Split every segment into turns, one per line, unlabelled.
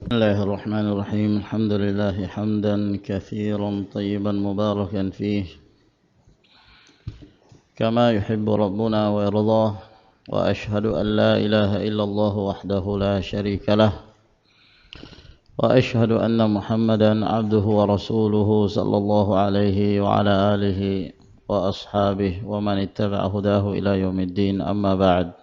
بسم الله الرحمن الرحيم. الحمد لله حمدا كثيرا طيبا مباركا فيه كما يحب ربنا ويرضاه، وأشهد أن لا إله إلا الله وحده لا شريك له، وأشهد أن محمدا عبده ورسوله صلى الله عليه وعلى آله وأصحابه ومن اتبع هداه إلى يوم الدين. أما بعد.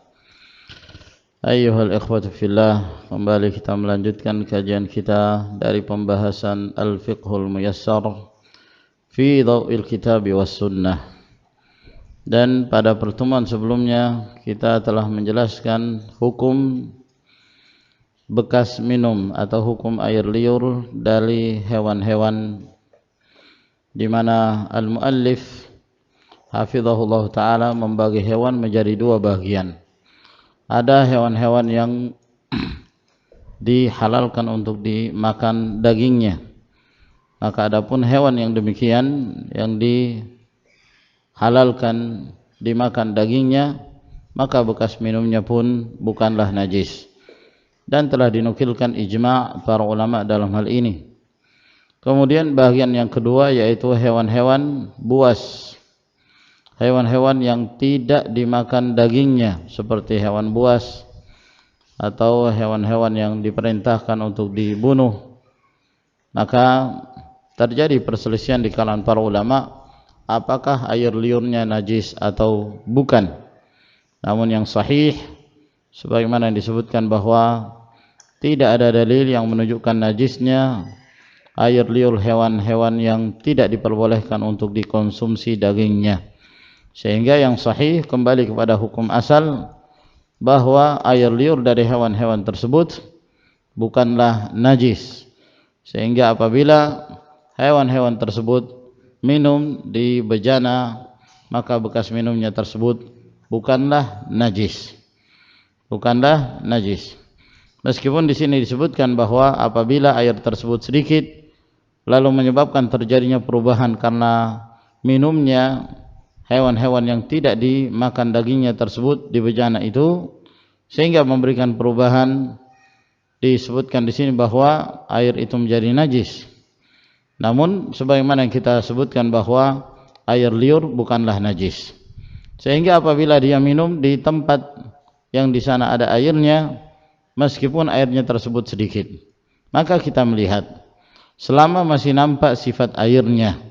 Ayyuhal ikhwatu fillah, kembali kita melanjutkan kajian kita dari pembahasan Al-Fiqhul Muyassar fi Dhaw'il Kitab was Sunnah. Dan pada pertemuan sebelumnya kita telah menjelaskan hukum bekas minum atau hukum air liur dari hewan-hewan, di mana al-muallif hafizahullah ta'ala membagi hewan menjadi dua bagian. Ada hewan-hewan yang dihalalkan untuk dimakan dagingnya, maka adapun hewan yang demikian yang dihalalkan dimakan dagingnya, maka bekas minumnya pun bukanlah najis, dan telah dinukilkan ijma' para ulama dalam hal ini. Kemudian bagian yang kedua yaitu hewan-hewan buas, hewan-hewan yang tidak dimakan dagingnya, seperti hewan buas atau hewan-hewan yang diperintahkan untuk dibunuh. Maka terjadi perselisihan di kalangan para ulama apakah air liurnya najis atau bukan. Namun yang sahih sebagaimana yang disebutkan bahwa tidak ada dalil yang menunjukkan najisnya air liur hewan-hewan yang tidak diperbolehkan untuk dikonsumsi dagingnya. Sehingga yang sahih kembali kepada hukum asal bahwa air liur dari hewan-hewan tersebut bukanlah najis. Sehingga apabila hewan-hewan tersebut minum di bejana, maka bekas minumnya tersebut bukanlah najis. Bukanlah najis. Meskipun di sini disebutkan bahwa apabila air tersebut sedikit lalu menyebabkan terjadinya perubahan karena minumnya hewan-hewan yang tidak dimakan dagingnya tersebut di bejana itu, sehingga memberikan perubahan, disebutkan di sini bahwa air itu menjadi najis. Namun sebagaimana yang kita sebutkan bahwa air liur bukanlah najis, sehingga apabila dia minum di tempat yang di sana ada airnya, meskipun airnya tersebut sedikit, maka kita melihat selama masih nampak sifat airnya,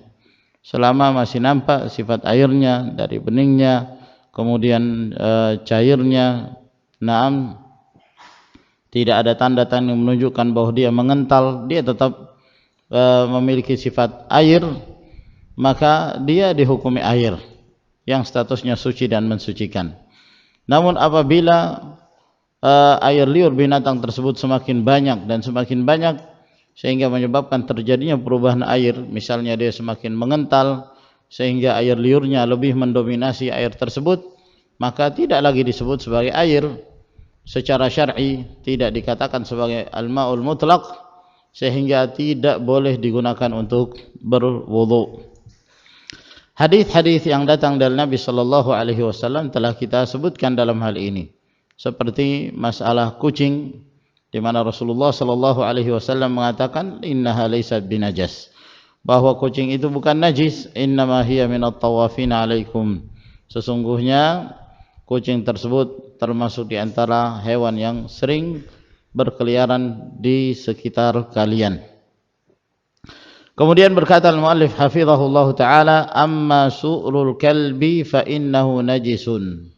selama masih nampak sifat airnya dari beningnya, kemudian cairnya, tidak ada tanda-tanda yang menunjukkan bahwa dia mengental, dia tetap memiliki sifat air, maka dia dihukumi air yang statusnya suci dan mensucikan. Namun apabila air liur binatang tersebut semakin banyak dan semakin banyak, sehingga menyebabkan terjadinya perubahan air, misalnya dia semakin mengental sehingga air liurnya lebih mendominasi air tersebut, maka tidak lagi disebut sebagai air secara syar'i, tidak dikatakan sebagai al-ma'ul mutlaq, sehingga tidak boleh digunakan untuk berwudu. Hadis-hadis yang datang dari Nabi sallallahu alaihi wasallam telah kita sebutkan dalam hal ini, seperti masalah kucing, di mana Rasulullah sallallahu alaihi wasallam mengatakan innaha laysat binajas, bahwa kucing itu bukan najis, innama hiya minat tawafin alaikum, sesungguhnya kucing tersebut termasuk di antara hewan yang sering berkeliaran di sekitar kalian. Kemudian berkata al-muallif hafizahullah taala, amma su'rul kalbi fa innahu najisun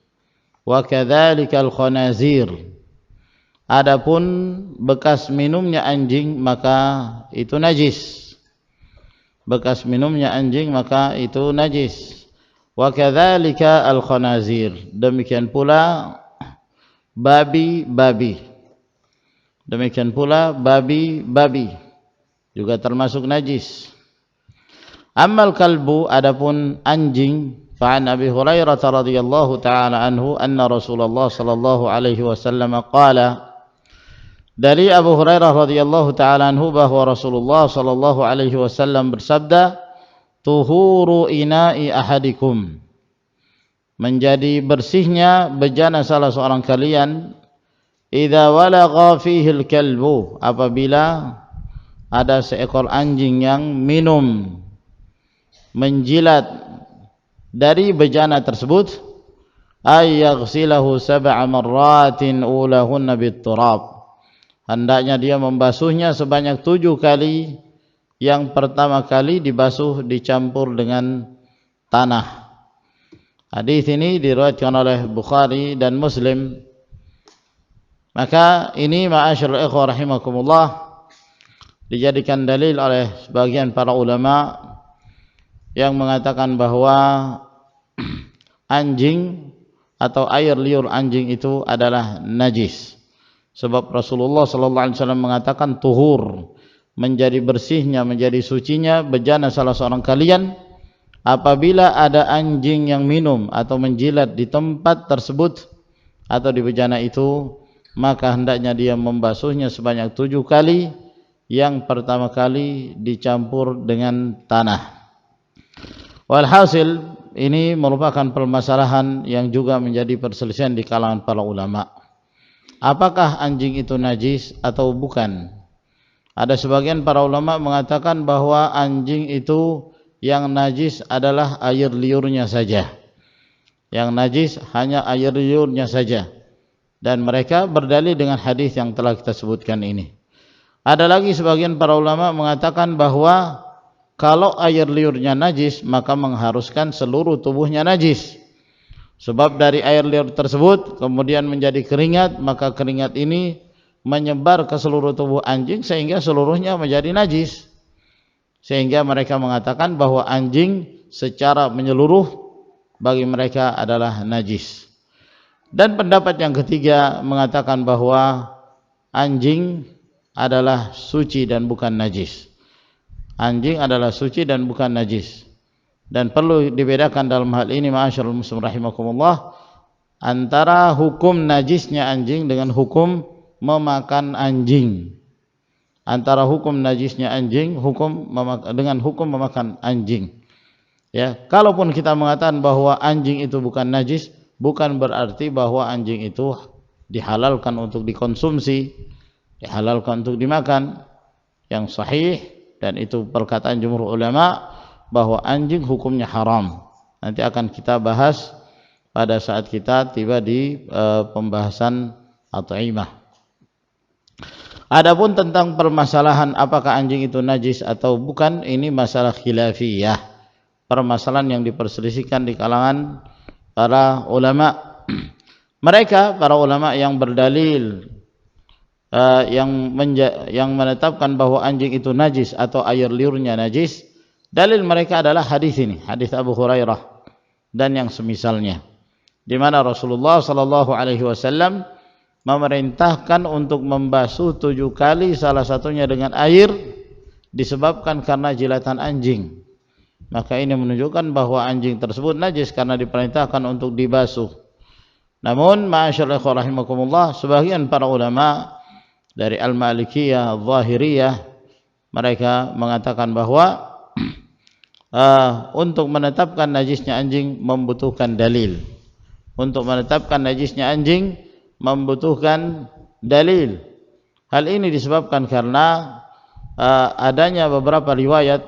wa kadzalika al-khanazir. Adapun bekas minumnya anjing maka itu najis. Bekas minumnya anjing maka itu najis. Wa kadzalika al-khanazir. Demikian pula babi-babi. Demikian pula babi-babi juga termasuk najis. Ammal kalbu, adapun anjing, fa'an Abi Hurairah radhiyallahu ta'ala anhu anna Rasulullah sallallahu alaihi wasallam qala, dari Abu Hurairah radhiyallahu ta'ala anhu bahwa Rasulullah sallallahu alaihi wasallam bersabda, tuhuru ina'i ahadikum, menjadi bersihnya bejana salah seorang kalian, idza walagha fihi al-kalbu, apabila ada seekor anjing yang minum, menjilat dari bejana tersebut, ay yaghsilahu sab'a marratin ulahunna bit-turab, hendaknya dia membasuhnya sebanyak 7 kali. Yang pertama kali dibasuh dicampur dengan tanah. Hadis ini diriwayatkan oleh Bukhari dan Muslim. Maka ini ma'asyiral ikhwah rahimakumullah dijadikan dalil oleh sebagian para ulama yang mengatakan bahwa anjing atau air liur anjing itu adalah najis. Sebab Rasulullah sallallahu alaihi wasallam mengatakan tuhur, menjadi bersihnya, menjadi sucinya bejana salah seorang kalian apabila ada anjing yang minum atau menjilat di tempat tersebut atau di bejana itu, maka hendaknya dia membasuhnya sebanyak 7 kali. Yang pertama kali dicampur dengan tanah. Walhasil ini merupakan permasalahan yang juga menjadi perselisihan di kalangan para ulama. Apakah anjing itu najis atau bukan? Ada sebagian para ulama mengatakan bahwa anjing itu yang najis adalah air liurnya saja. Yang najis hanya air liurnya saja. Dan mereka berdalil dengan hadis yang telah kita sebutkan ini. Ada lagi sebagian para ulama mengatakan bahwa kalau air liurnya najis, maka mengharuskan seluruh tubuhnya najis. Sebab dari air liur tersebut kemudian menjadi keringat, maka keringat ini menyebar ke seluruh tubuh anjing sehingga seluruhnya menjadi najis. Sehingga mereka mengatakan bahwa anjing secara menyeluruh bagi mereka adalah najis. Dan pendapat yang ketiga mengatakan bahwa anjing adalah suci dan bukan najis. Anjing adalah suci dan bukan najis. Dan perlu dibedakan dalam hal ini ma'asyiral muslimin rahimakumullah antara hukum najisnya anjing dengan hukum memakan anjing. Antara hukum najisnya anjing dengan hukum memakan anjing. Ya, kalaupun kita mengatakan bahwa anjing itu bukan najis, bukan berarti bahwa anjing itu dihalalkan untuk dikonsumsi, dihalalkan untuk dimakan. Yang sahih, dan itu perkataan jumhur ulama, bahwa anjing hukumnya haram. Nanti akan kita bahas pada saat kita tiba di pembahasan at-ta'imah. Adapun tentang permasalahan apakah anjing itu najis atau bukan, ini masalah khilafiyah, permasalahan yang diperselisihkan di kalangan para ulama. Mereka para ulama yang berdalil yang menetapkan bahwa anjing itu najis atau air liurnya najis, dalil mereka adalah hadis ini, hadis Abu Hurairah dan yang semisalnya, di mana Rasulullah sallallahu alaihi wasallam memerintahkan untuk membasuh 7 kali, salah satunya dengan air, disebabkan karena jilatan anjing. Maka ini menunjukkan bahwa anjing tersebut najis karena diperintahkan untuk dibasuh. Namun ma'asyiral ikhwah rahimakumullah, sebagian para ulama dari Al-Malikiyah, Al-Zahiriyah, mereka mengatakan bahwa untuk menetapkan najisnya anjing membutuhkan dalil. Untuk menetapkan najisnya anjing membutuhkan dalil. Hal ini disebabkan karena adanya beberapa riwayat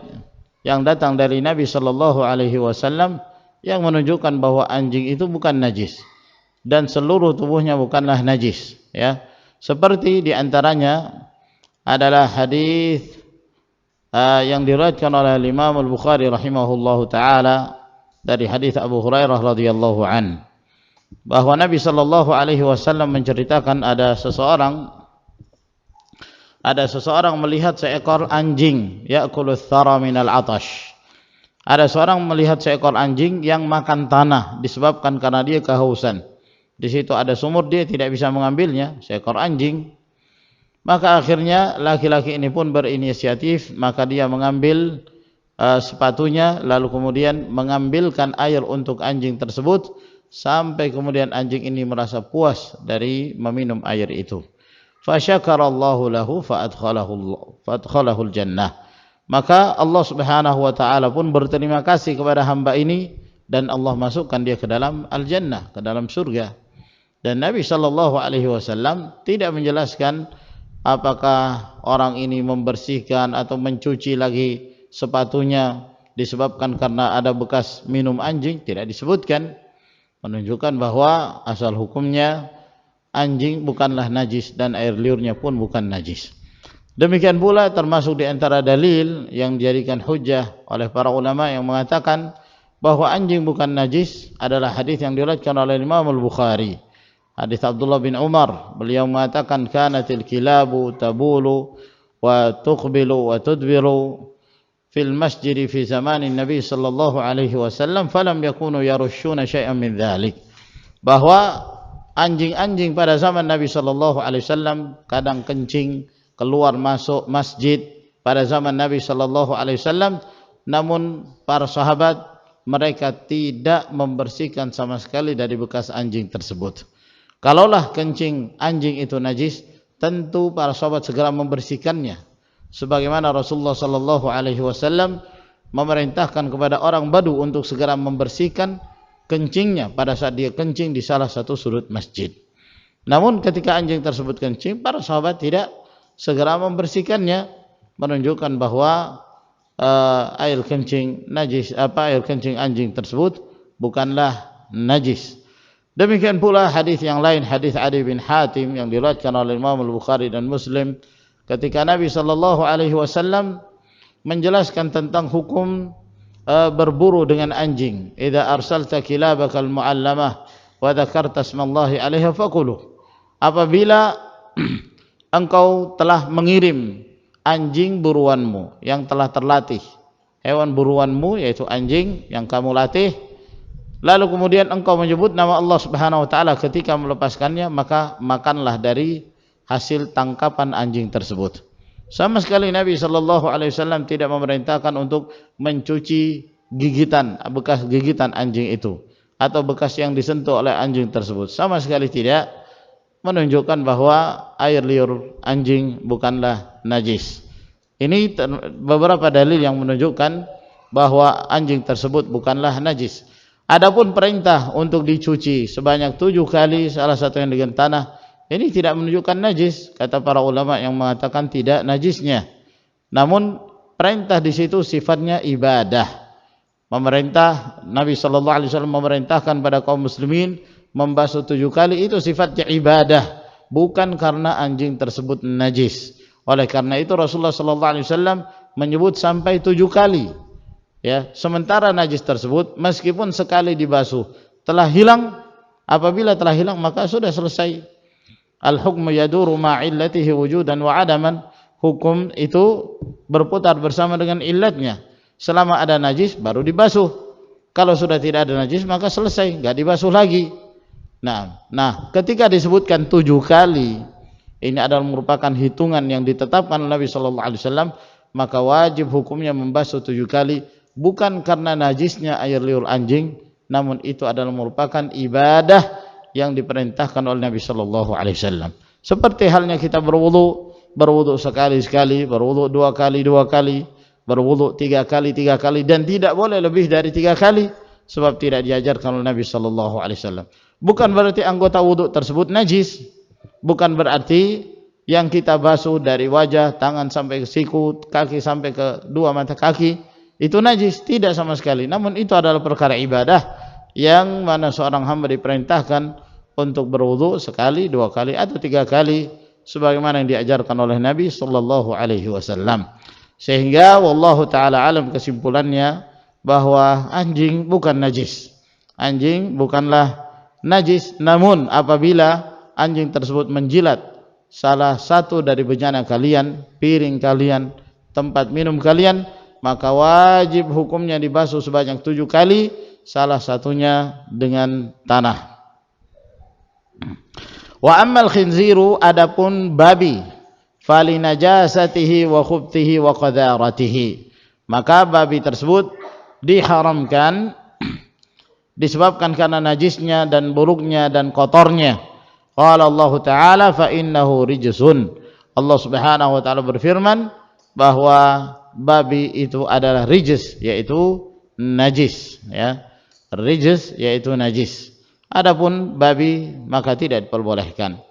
yang datang dari Nabi sallallahu alaihi wasallam yang menunjukkan bahwa anjing itu bukan najis dan seluruh tubuhnya bukanlah najis, ya. Seperti di antaranya adalah hadis yang diriwayatkan oleh Imam Al-Bukhari rahimahullahu taala dari hadis Abu Hurairah radhiyallahu an, bahwa Nabi sallallahu alaihi wasallam menceritakan ada seseorang melihat seekor anjing ya'kulu thara minal atash. Ada seorang melihat seekor anjing yang makan tanah disebabkan karena dia kehausan. Di situ ada sumur, dia tidak bisa mengambilnya, seekor anjing. Maka akhirnya laki-laki ini pun berinisiatif, maka dia mengambil sepatunya lalu kemudian mengambilkan air untuk anjing tersebut, sampai kemudian anjing ini merasa puas dari meminum air itu. Fasyakarallahu lahu fa'adkhalahu al-jannah. Maka Allah Subhanahu wa taala pun berterima kasih kepada hamba ini dan Allah masukkan dia ke dalam al-jannah, ke dalam surga. Dan Nabi sallallahu alaihi wasallam tidak menjelaskan apakah orang ini membersihkan atau mencuci lagi sepatunya disebabkan karena ada bekas minum anjing, tidak disebutkan, menunjukkan bahwa asal hukumnya anjing bukanlah najis dan air liurnya pun bukan najis. Demikian pula termasuk di antara dalil yang dijadikan hujjah oleh para ulama yang mengatakan bahwa anjing bukan najis adalah hadis yang diriwayatkan oleh Imam Al-Bukhari. Hadis Abdullah bin Umar, beliau mengatakan kanatil kilabu tabulu wa tuqbilu wa tudbiru fil masjid fi zamanin Nabi sallallahu alaihi wasallam falam yakunu yarushuna syai'an min dzalik. Bahwa anjing-anjing pada zaman Nabi sallallahu alaihi wasallam kadang kencing keluar masuk masjid pada zaman Nabi sallallahu alaihi wasallam, namun para sahabat mereka tidak membersihkan sama sekali dari bekas anjing tersebut. Kalaulah kencing anjing itu najis, tentu para sahabat segera membersihkannya. Sebagaimana Rasulullah sallallahu alaihi wasallam memerintahkan kepada orang Badu untuk segera membersihkan kencingnya pada saat dia kencing di salah satu sudut masjid. Namun ketika anjing tersebut kencing, para sahabat tidak segera membersihkannya, menunjukkan bahwa air kencing anjing tersebut bukanlah najis. Demikian pula hadis yang lain, hadis Adi bin Hatim yang diriwayatkan oleh Imam Al-Bukhari dan Muslim, ketika Nabi sallallahu alaihi wasallam menjelaskan tentang hukum berburu dengan anjing. Idza arsalta kilabakal muallamah wa dzakarta ismallahi 'alaiha faqulu. Apabila engkau telah mengirim anjing buruanmu yang telah terlatih, hewan buruanmu yaitu anjing yang kamu latih, lalu kemudian engkau menyebut nama Allah Subhanahu wa taala ketika melepaskannya, maka makanlah dari hasil tangkapan anjing tersebut. Sama sekali Nabi sallallahu alaihi wasallam tidak memerintahkan untuk mencuci bekas gigitan anjing itu atau bekas yang disentuh oleh anjing tersebut. Sama sekali tidak, menunjukkan bahwa air liur anjing bukanlah najis. Ini beberapa dalil yang menunjukkan bahwa anjing tersebut bukanlah najis. Adapun perintah untuk dicuci sebanyak 7 kali, salah satu yang dengan tanah, ini tidak menunjukkan najis, kata para ulama yang mengatakan tidak najisnya. Namun perintah di situ sifatnya ibadah. Memerintah, Nabi sallallahu alaihi wasallam memerintahkan pada kaum muslimin membasuh 7 kali, itu sifatnya ibadah, bukan karena anjing tersebut najis. Oleh karena itu Rasulullah sallallahu alaihi wasallam menyebut sampai 7 kali. Ya, sementara najis tersebut meskipun sekali dibasuh telah hilang, apabila telah hilang maka sudah selesai. Al-hukmu yaduru ma'illatihi wujudan wa adaman. Hukum itu berputar bersama dengan illatnya. Selama ada najis baru dibasuh. Kalau sudah tidak ada najis maka selesai, enggak dibasuh lagi. Nah, ketika disebutkan 7 kali, ini adalah merupakan hitungan yang ditetapkan oleh Nabi sallallahu alaihi wasallam, maka wajib hukumnya membasuh 7 kali, bukan karena najisnya air liur anjing, namun itu adalah merupakan ibadah yang diperintahkan oleh Nabi sallallahu alaihi wasallam. Seperti halnya kita berwudu sekali-sekali, berwudu 2 kali, berwudu 3 kali dan tidak boleh lebih dari 3 kali, sebab tidak diajarkan oleh Nabi sallallahu alaihi wasallam. Bukan berarti anggota wudu tersebut najis, bukan berarti yang kita basuh dari wajah, tangan sampai ke siku, kaki sampai ke 2 mata kaki itu najis, tidak sama sekali. Namun itu adalah perkara ibadah yang mana seorang hamba diperintahkan untuk berwudu sekali, 2 kali atau 3 kali sebagaimana yang diajarkan oleh Nabi sallallahu alaihi wasallam. Sehingga wallahu taala alam, kesimpulannya bahwa anjing bukan najis. Anjing bukanlah najis, namun apabila anjing tersebut menjilat salah satu dari bejana kalian, piring kalian, tempat minum kalian, maka wajib hukumnya dibasuh sebanyak 7 kali, salah satunya dengan tanah. Wa ammal khinziru, adapun babi, fali najasatihi wa khubtihi wa qadaratihi, maka babi tersebut diharamkan disebabkan karena najisnya dan buruknya dan kotornya. Qala Allah Ta'ala fa innahu rijsun. Allah Subhanahu wa taala berfirman bahwa babi itu adalah rijs, yaitu najis, ya. Rijs yaitu najis. Adapun babi maka tidak diperbolehkan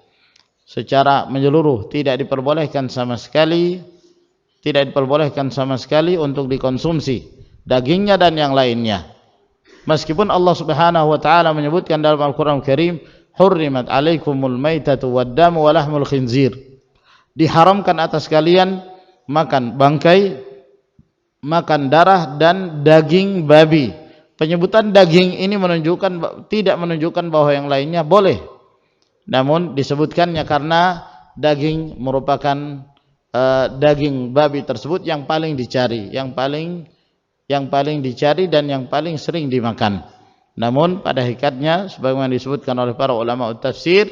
secara menyeluruh, tidak diperbolehkan sama sekali, tidak diperbolehkan sama sekali untuk dikonsumsi dagingnya dan yang lainnya. Meskipun Allah Subhanahu wa taala menyebutkan dalam Al-Qur'an Karim, hurrimat alaikumul maitatu wad-damu wa lahmul khinzir. Diharamkan atas kalian makan bangkai, makan darah dan daging babi. Penyebutan daging ini tidak menunjukkan bahwa yang lainnya boleh. Namun disebutkannya karena daging merupakan daging babi tersebut yang paling dicari, yang paling dicari dan yang paling sering dimakan. Namun pada hakikatnya sebagaimana disebutkan oleh para ulama tafsir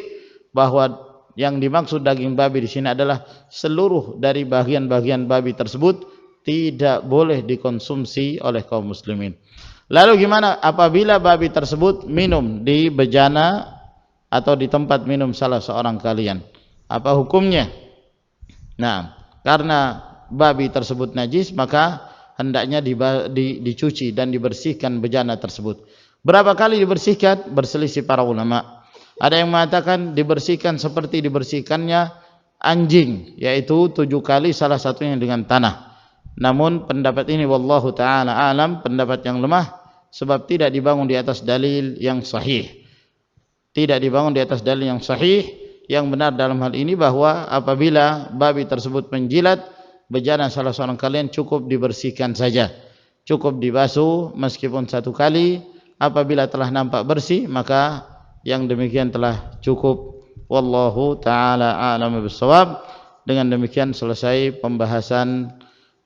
bahwa yang dimaksud daging babi di sini adalah seluruh dari bagian-bagian babi tersebut tidak boleh dikonsumsi oleh kaum muslimin. Lalu gimana apabila babi tersebut minum di bejana atau di tempat minum salah seorang kalian? Apa hukumnya? Nah, karena babi tersebut najis maka hendaknya dicuci dan dibersihkan bejana tersebut. Berapa kali dibersihkan? Berselisih para ulama. Ada yang mengatakan dibersihkan seperti dibersihkannya anjing, yaitu 7 kali, salah satunya dengan tanah. Namun pendapat ini wallahu taala alam, pendapat yang lemah, sebab tidak dibangun di atas dalil yang sahih. Tidak dibangun di atas dalil yang sahih. Yang benar dalam hal ini bahwa apabila babi tersebut menjilat bejana salah seorang kalian, cukup dibersihkan saja, cukup dibasuh meskipun 1 kali. Apabila telah nampak bersih maka yang demikian telah cukup. Wallahu ta'ala a'lam bishawab. Dengan demikian selesai pembahasan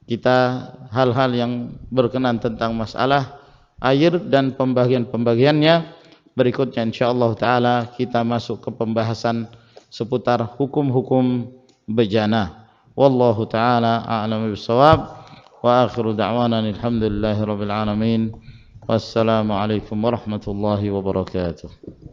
kita hal-hal yang berkenan tentang masalah air dan pembagian-pembagiannya. Berikutnya insyaallah ta'ala kita masuk ke pembahasan seputar hukum-hukum bejana. Wallahu ta'ala a'lam bishawab. Wa akhiru da'wana alhamdulillahi rabbil alamin. Wassalamualaikum warahmatullahi wabarakatuh.